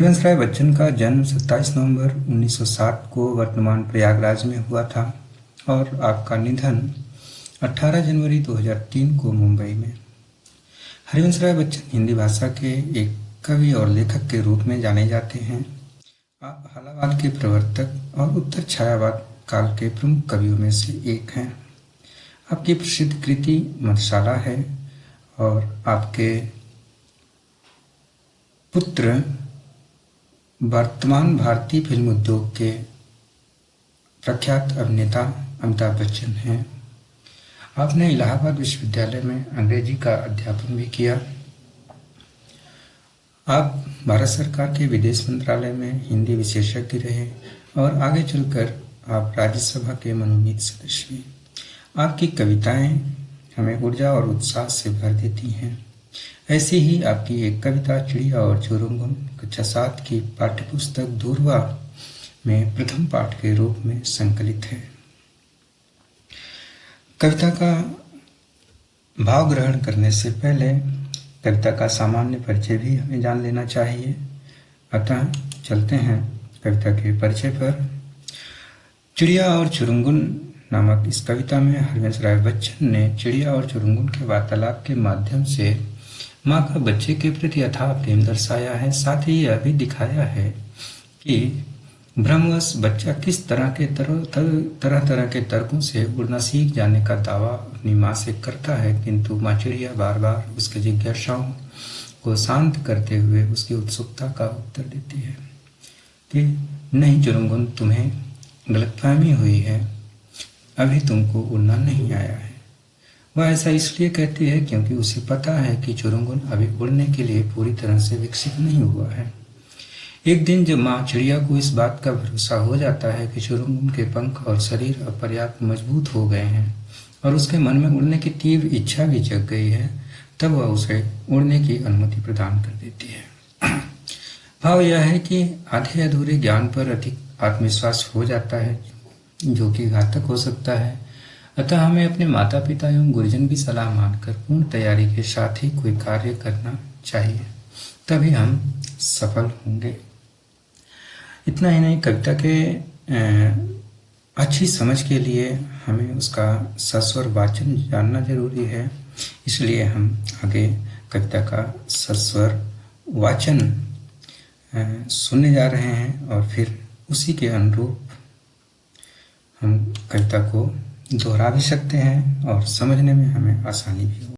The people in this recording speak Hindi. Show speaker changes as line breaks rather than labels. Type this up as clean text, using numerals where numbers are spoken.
हरिवंश राय बच्चन का जन्म 27 नवंबर 1907 को वर्तमान प्रयागराज में हुआ था और आपका निधन 18 जनवरी 2003 को मुंबई में। हरिवंश राय बच्चन हिंदी भाषा के एक कवि और लेखक के रूप में जाने जाते हैं। आप हालावाद के प्रवर्तक और उत्तर छायावाद काल के प्रमुख कवियों में से एक हैं। आपकी प्रसिद्ध कृति मधुशाला है और आपके पुत्र वर्तमान भारतीय फिल्म उद्योग के प्रख्यात अभिनेता अमिताभ बच्चन हैं। आपने इलाहाबाद विश्वविद्यालय में अंग्रेजी का अध्यापन भी किया। आप भारत सरकार के विदेश मंत्रालय में हिंदी विशेषज्ञ रहे और आगे चलकर आप राज्यसभा के मनोनीत सदस्य भी। आपकी कविताएं हमें ऊर्जा और उत्साह से भर देती हैं। ऐसी ही आपकी एक कविता चिड़िया और चुरुंगुन कक्षा 7 की पाठ्यपुस्तक धूर्वा में प्रथम पाठ के रूप में संकलित है। कविता का भाव ग्रहण करने से पहले कविता का सामान्य परिचय भी हमें जान लेना चाहिए। अतः चलते हैं कविता के परिचय पर। चिड़िया और चुरुंगुन नामक इस कविता में हरिवंश राय बच्चन ने चिड़िया और चुरुंगुन के वार्तालाप के माध्यम से माँ का बच्चे के प्रति अथाह प्रेम दर्शाया है। साथ ही यह भी दिखाया है कि भ्रमवश बच्चा किस तरह तरह के तर्कों से उड़ना सीख जाने का दावा अपनी माँ से करता है, किंतु माँ चिड़िया बार बार उसके जिज्ञासाओं को शांत करते हुए उसकी उत्सुकता का उत्तर देती है कि नहीं चुरुंगुन, तुम्हें गलतफहमी हुई है, अभी तुमको उड़ना नहीं आया है। वह ऐसा इसलिए कहती है क्योंकि उसे पता है कि चुरुंगुन अभी उड़ने के लिए पूरी तरह से विकसित नहीं हुआ है। एक दिन जब माँ चिड़िया को इस बात का भरोसा हो जाता है कि चुरुंगुन के पंख और शरीर अब पर्याप्त मजबूत हो गए हैं और उसके मन में उड़ने की तीव्र इच्छा भी जग गई है, तब वह उसे उड़ने की अनुमति प्रदान कर देती है। भाव यह है कि आधे अधूरे ज्ञान पर अधिक आत्मविश्वास हो जाता है जो कि घातक हो सकता है। अतः हमें अपने माता पिता एवं गुरुजन की सलाह मानकर पूर्ण तैयारी के साथ ही कोई कार्य करना चाहिए, तभी हम सफल होंगे। इतना ही नहीं, कविता के अच्छी समझ के लिए हमें उसका सस्वर वाचन जानना जरूरी है। इसलिए हम आगे कविता का सस्वर वाचन सुनने जा रहे हैं और फिर उसी के अनुरूप हम कविता को दोहरा भी सकते हैं और समझने में हमें आसानी भी होगी।